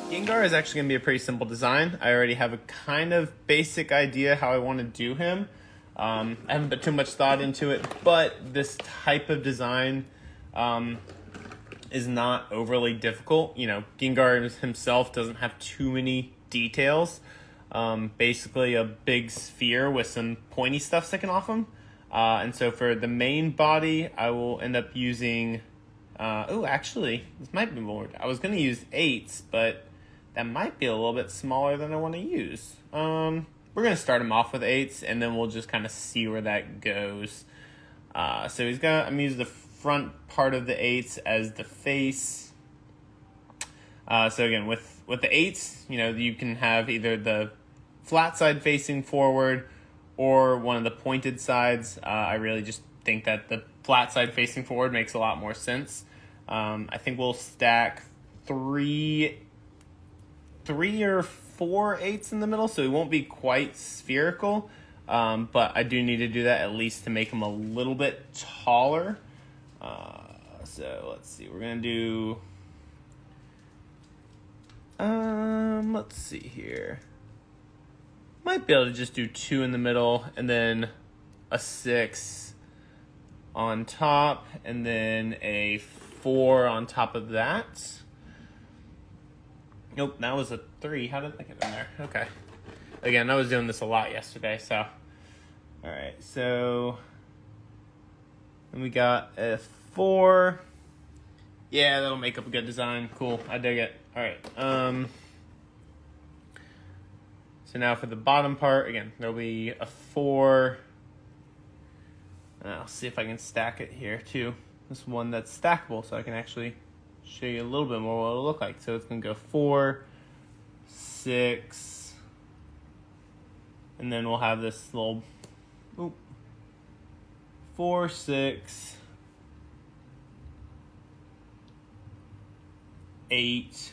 Gengar is actually going to be a pretty simple design. I already have a kind of basic idea how I want to do him. I haven't put too much thought into it, but this type of design is not overly difficult. You know, Gengar himself doesn't have too many details. Basically a big sphere with some pointy stuff sticking off him. And so for the main body, I will end up using... actually, this might be more. I was going to use 8s, but that might be a little bit smaller than I want to use. We're going to start him off with 8s, and then we'll just kind of see where that goes. So I'm going to use the front part of the 8s as the face. So again, with the 8s, you know, you can have either the flat side facing forward or one of the pointed sides. I really just think that the flat side facing forward makes a lot more sense. I think we'll stack three or 4 8s in the middle, so it won't be quite spherical. But I do need to do that at least to make them a little bit taller. So let's see, we're gonna do. Let's see here. Might be able to just do 2 in the middle and then a 6 on top and then a 4 on top of that. Nope, that was a 3. How did I get in there? Okay. Again, I was doing this a lot yesterday, so. Alright, so. Then we got a 4. Yeah, that'll make up a good design. Cool, I dig it. Alright, so now for the bottom part, again, there'll be a 4. And I'll see if I can stack it here too. This one that's stackable, so I can actually show you a little bit more what it'll look like. So it's gonna go 4, 6, and then we'll have this little 4, 6, 8.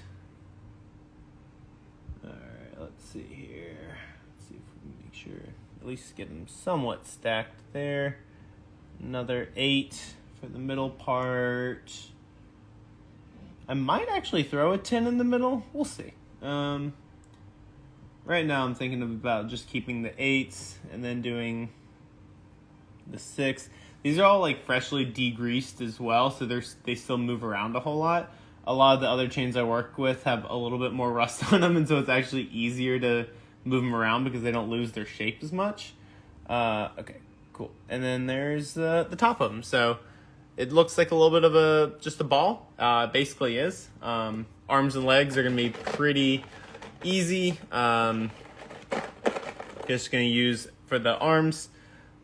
Alright, let's see here. Let's see if we can make sure, at least get them somewhat stacked there. Another 8 for the middle part. I might actually throw a 10 in the middle. We'll see. Right now I'm thinking about just keeping the 8s and then doing the 6. These are all like freshly degreased as well, so they still move around a whole lot. A lot of the other chains I work with have a little bit more rust on them, and so it's actually easier to move them around because they don't lose their shape as much. Okay, cool. And then there's the top of them. So it looks like a little bit of just a ball. Basically is. Arms and legs are going to be pretty easy. Just going to use for the arms,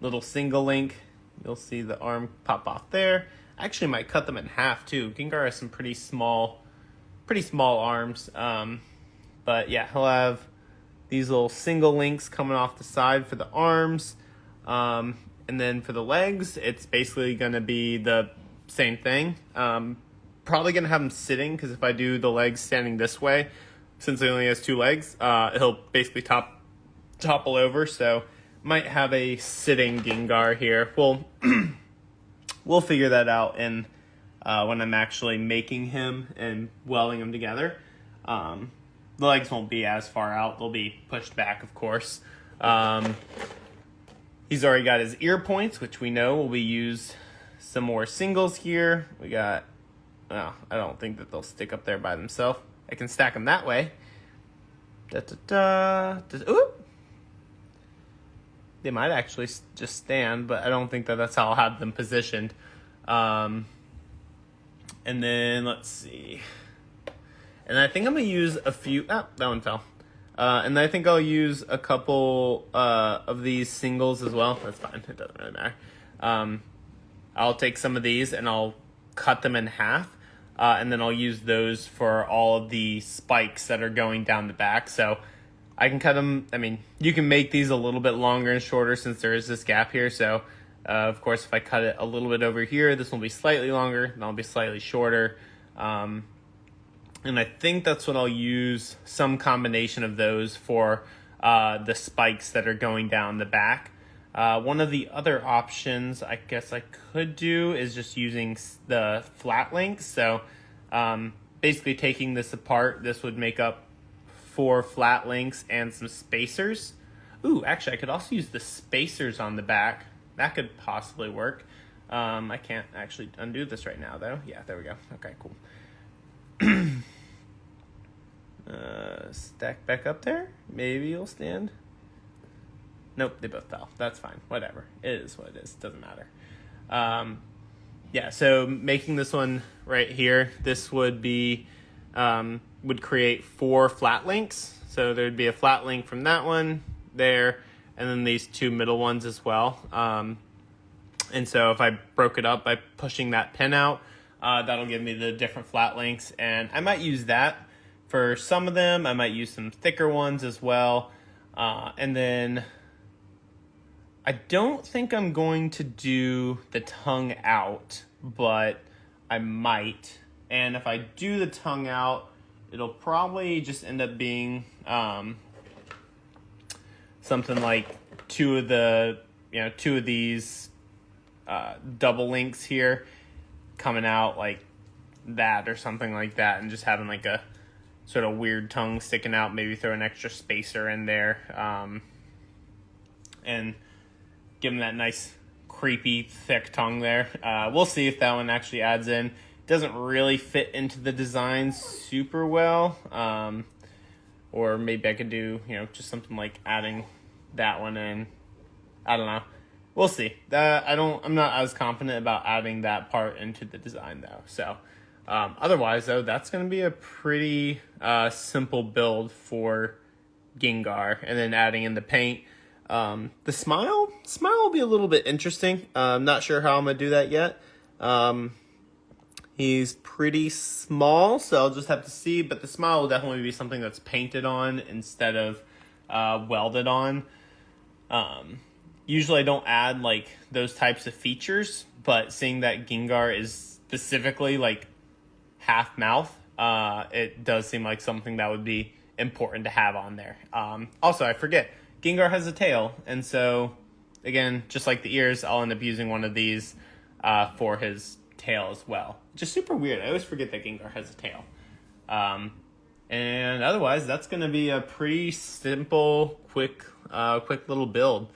little single link. You'll see the arm pop off there. I actually might cut them in half too. Gengar has some pretty small arms. But yeah, he'll have these little single links coming off the side for the arms. And then for the legs, it's basically going to be the same thing. Probably going to have him sitting, because if I do the legs standing this way, since he only has 2 legs, he'll basically topple over. So might have a sitting Gengar here. We'll figure that out when I'm actually making him and welding them together. The legs won't be as far out. They'll be pushed back, of course. He's already got his ear points, which we know will be used some more singles here. We got, I don't think that they'll stick up there by themselves. I can stack them that way. Ooh. They might actually just stand, but I don't think that that's how I'll have them positioned. And then, let's see. And I think I'm going to use a few... that one fell. And I think I'll use a couple of these singles as well. That's fine. It doesn't really matter. I'll take some of these and I'll cut them in half. And then I'll use those for all of the spikes that are going down the back. So I can cut them. I mean, you can make these a little bit longer and shorter since there is this gap here. So, of course, if I cut it a little bit over here, this will be slightly longer, and I'll be slightly shorter. And I think that's what I'll use, some combination of those for the spikes that are going down the back. One of the other options I guess I could do is just using the flat links. So basically taking this apart, this would make up 4 flat links and some spacers. Ooh, actually, I could also use the spacers on the back. That could possibly work. I can't actually undo this right now, though. Yeah, there we go. Okay, cool. Stack back up there. Maybe you'll stand. Nope, they both fell. That's fine. Whatever. It is what it is. Doesn't matter. Yeah, so making this one right here, this would be, would create 4 flat links. So there'd be a flat link from that one there, and then these 2 middle ones as well. And so if I broke it up by pushing that pin out, that'll give me the different flat links. And I might use that for some of them. I might use some thicker ones as well. And then I don't think I'm going to do the tongue out, but I might. And if I do the tongue out, it'll probably just end up being something like 2 of these double links here coming out like that or something like that, and just having like a sort of weird tongue sticking out. Maybe throw an extra spacer in there, and give them that nice creepy thick tongue there. We'll see if that one actually adds in. Doesn't really fit into the design super well, or maybe I could do just something like adding that one in. I don't know. We'll see. I'm not as confident about adding that part into the design though. So otherwise though, that's going to be a pretty simple build for Gengar, and then adding in the paint. The smile will be a little bit interesting. I'm not sure how I'm gonna do that yet. He's pretty small, so I'll just have to see, but the smile will definitely be something that's painted on instead of welded on. Usually I don't add like those types of features, but seeing that Gengar is specifically like half mouth, it does seem like something that would be important to have on there. Also, I forget, Gengar has a tail, and so again, just like the ears, I'll end up using one of these for his tail as well. Just super weird. I always forget that Gengar has a tail. And otherwise, that's going to be a pretty simple, quick little build.